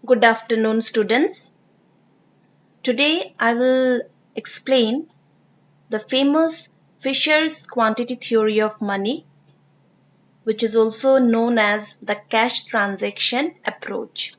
Good afternoon, students. Today I will explain the famous Fisher's quantity theory of money, which is also known as the cash transaction approach.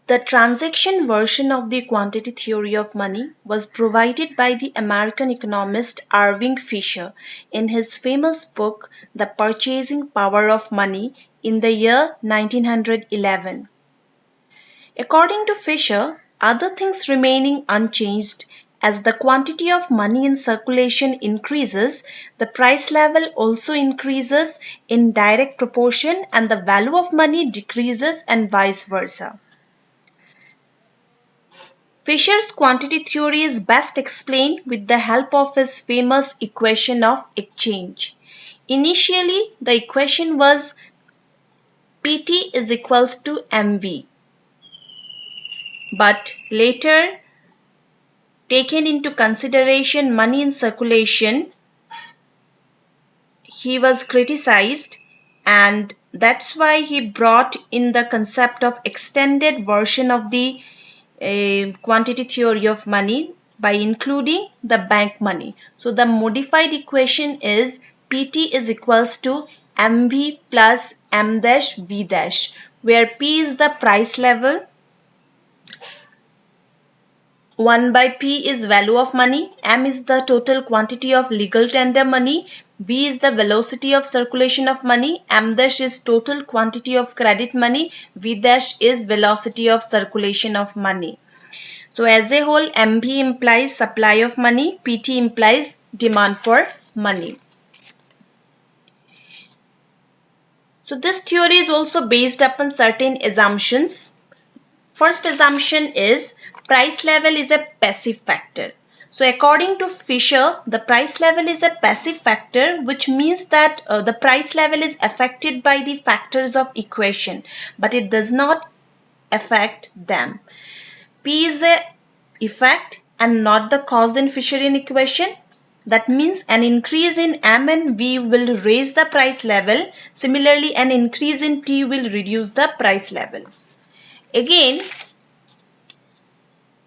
The transaction version of the quantity theory of money was provided by the American economist Irving Fisher in his famous book, The Purchasing Power of Money, in the year 1911. According to Fisher, other things remaining unchanged, as the quantity of money in circulation increases, the price level also increases in direct proportion and the value of money decreases and vice versa. Fisher's quantity theory is best explained with the help of his famous equation of exchange. Initially, the equation was PT is equals to MV, but later taken into consideration money in circulation, he was criticized, and that's why he brought in the concept of extended version of the quantity theory of money by including the bank money. So the modified equation is PT is equals to MV plus M dash V dash, where P is the price level, 1 by P is value of money, M is the total quantity of legal tender money, V is the velocity of circulation of money, M dash is total quantity of credit money, V dash is velocity of circulation of money. So as a whole, MV implies supply of money, PT implies demand for money. So this theory is also based upon certain assumptions. First assumption is price level is a passive factor. So according to Fisher, the price level is a passive factor, which means that the price level is affected by the factors of equation, but it does not affect them. P is a effect and not the cause in Fisherian equation. That means an increase in M and V will raise the price level. Similarly, an increase in T will reduce the price level. Again,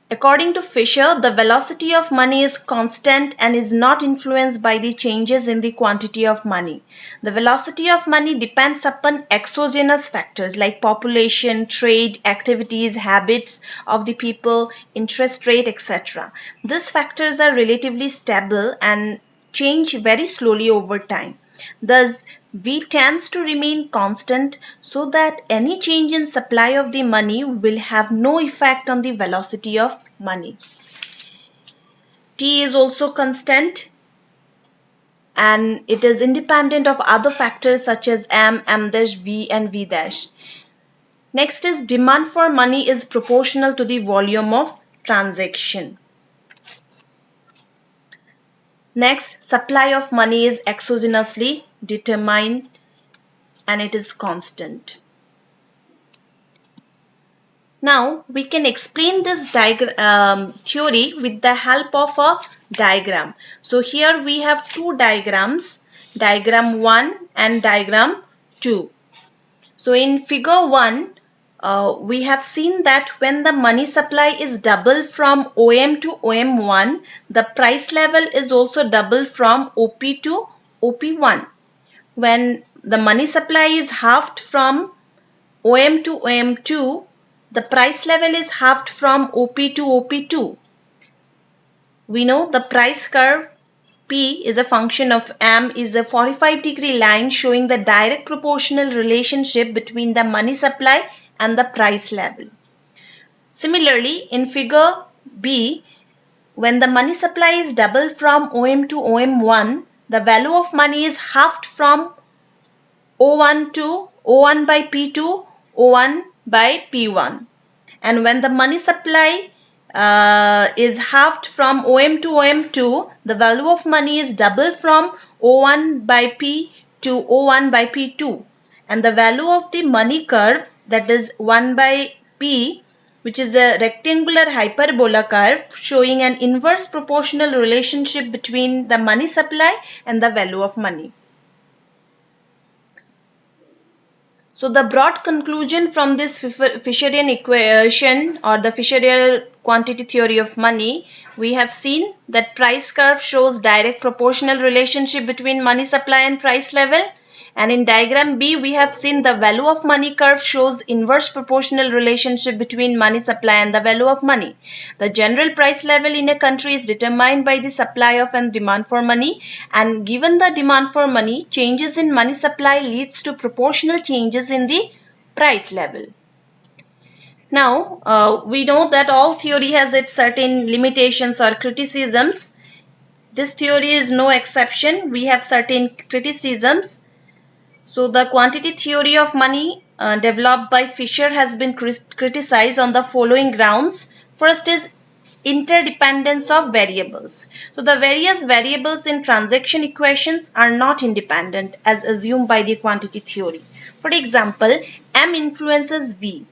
according to Fisher, the velocity of money is constant and is not influenced by the changes in the quantity of money. The velocity of money depends upon exogenous factors like population, trade, activities, habits of the people, interest rate, etc. These factors are relatively stable and change very slowly over time. Thus, V tends to remain constant so that any change in supply of the money will have no effect on the velocity of money. T is also constant and it is independent of other factors such as M, M dash, V and V dash. Next is demand for money is proportional to the volume of transaction. Next, supply of money is exogenously determined and it is constant. Now we can explain this theory with the help of a diagram. So here we have two diagrams, diagram 1 and diagram 2. So in figure 1, we have seen that when the money supply is double from OM to OM1, the price level is also double from OP to OP1. When the money supply is halved from OM to OM2, the price level is halved from OP to OP2. We know the price curve P is a function of M is a 45-degree line showing the direct proportional relationship between the money supply and the price level. Similarly, in figure B, when the money supply is doubled from OM to OM1, the value of money is halved from O1 to O1 by P to O1 by P1. And when the money supply is halved from OM to OM2, the value of money is doubled from O1 by P to O1 by P2. And the value of the money curve, that is 1 by P, which is a rectangular hyperbola curve showing an inverse proportional relationship between the money supply and the value of money. So the broad conclusion from this Fisherian equation or the Fisherian quantity theory of money, we have seen that price curve shows direct proportional relationship between money supply and price level. And in diagram B, we have seen the value of money curve shows inverse proportional relationship between money supply and the value of money. The general price level in a country is determined by the supply of and demand for money, and given the demand for money, changes in money supply leads to proportional changes in the price level. Now, we know that all theory has its certain limitations or criticisms. This theory is no exception. We have certain criticisms. So the quantity theory of money developed by Fisher has been criticized on the following grounds. First is interdependence of variables. So the various variables in transaction equations are not independent as assumed by the quantity theory. For example, M influences V.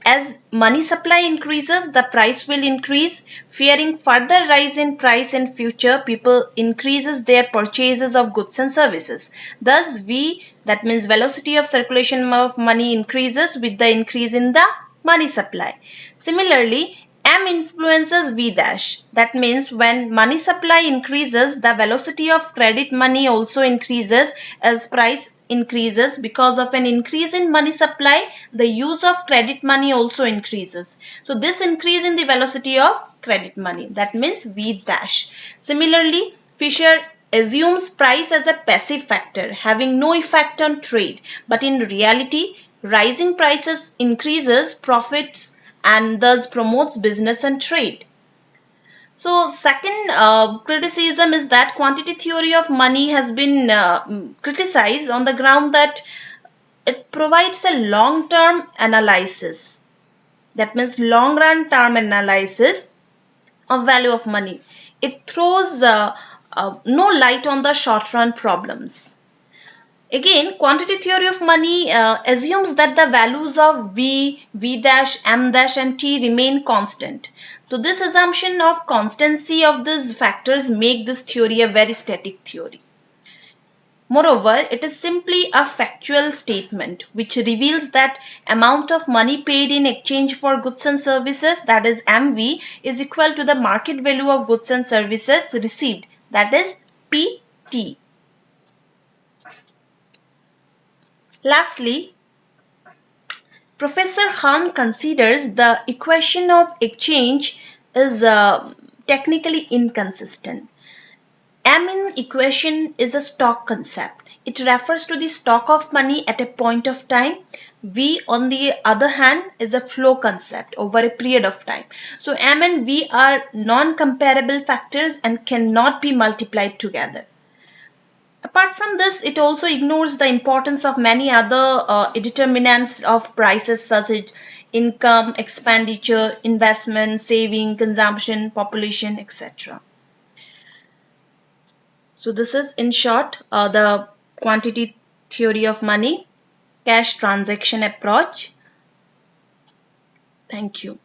As money supply increases, the price will increase. Fearing further rise in price in future, people increases their purchases of goods and services. Thus, V, that means velocity of circulation of money, increases with the increase in the money supply. Similarly, M influences V dash. That means when money supply increases, the velocity of credit money also increases as price increases. Because of an increase in money supply, the use of credit money also increases. So this increase in the velocity of credit money, that means V dash. Similarly, Fisher assumes price as a passive factor having no effect on trade, but in reality, rising prices increases profits and thus promotes business and trade. So second criticism is that quantity theory of money has been criticized on the ground that it provides a long-term analysis. That means long-run term analysis of value of money. It throws no light on the short-run problems. Again, quantity theory of money assumes that the values of V, V dash, M dash and T remain constant. So this assumption of constancy of these factors make this theory a very static theory. Moreover, it is simply a factual statement which reveals that amount of money paid in exchange for goods and services, that is MV, is equal to the market value of goods and services received, that is PT. Lastly, Professor Hahn considers the equation of exchange is technically inconsistent. M in equation is a stock concept. It refers to the stock of money at a point of time. V, on the other hand, is a flow concept over a period of time. So M and V are non-comparable factors and cannot be multiplied together. Apart from this, it also ignores the importance of many other determinants of prices such as income, expenditure, investment, saving, consumption, population, etc. So this is in short the quantity theory of money, cash transaction approach. Thank you.